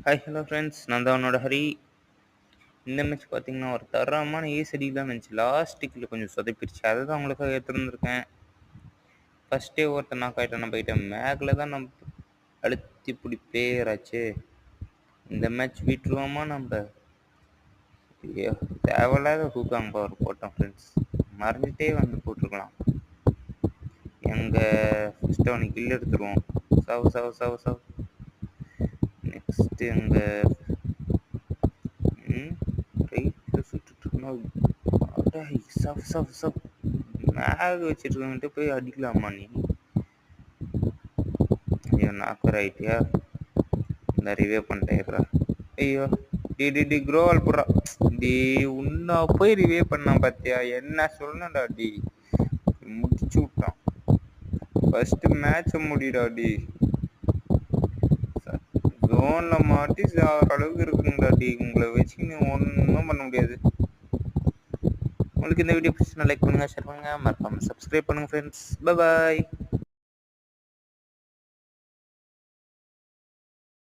Hi hello friends, நான் தான் உன்னோட ஹரி. இந்த மேட்ச் பார்த்தீங்கன்னா ஒரு தரமான ஏஸ் அடிக்கலாம்னு இருந்துச்சு. லாஸ்ட் கில்ல கொஞ்சம் சொதப்பிடுச்சு. அதை தான் உங்களுக்காக எடுத்துருந்துருக்கேன். ஃபஸ்ட்டே ஒருத்தன் நாக் ஆகிட்டான், போயிட்டேன். மேக்கில் தான் நம்ம அழுத்தி பிடி பிளேயர் ஆச்சு. இந்த மேட்ச் விட்டுருவோமா நம்ம? ஐயோ, தேவையில்லாத ஹூக்காங் பவர் போட்டோம் ஃப்ரெண்ட்ஸ். மறந்துட்டே வந்து போட்டிருக்கலாம். எங்கள் ஃபஸ்ட்டு அவனுக்கு கில் எடுத்துருவோம். சவ் சவ் சவ் சவ். நெக்ஸ்ட்டு எங்கள் ரைட்டில் சுட்டுட்டு சவ் சவ் சவ். மேக வச்சிருக்கவன்ட்டு போய் அடிக்கலாமா நீ? ஐயோ, நாக்கர் ஆயிட்டியா? இந்த ரிவே பண்ணிட்டேறா. ஐயோ, டி க்ரோவால் போடுறா. டி உன்ன போய் ரிவே பண்ணான் பார்த்தியா? என்ன சொல்லணும்டா டி. முடிச்சு விட்டான். ஃபர்ஸ்ட் மேட்சை முடிடா டி. ஜோன்ல மாட்டி சாகிற அளவுக்கு இருக்குங்கடா டி. உங்களை வச்சு நீ ஒன்றும் பண்ண முடியாது. உங்களுக்கு இந்த வீடியோ பிடிச்சினா லைக் பண்ணுங்க, ஷேர் பண்ணுங்க, மறக்காம சப்ஸ்கிரைப் பண்ணுங்க ஃப்ரெண்ட்ஸ். Bye bye.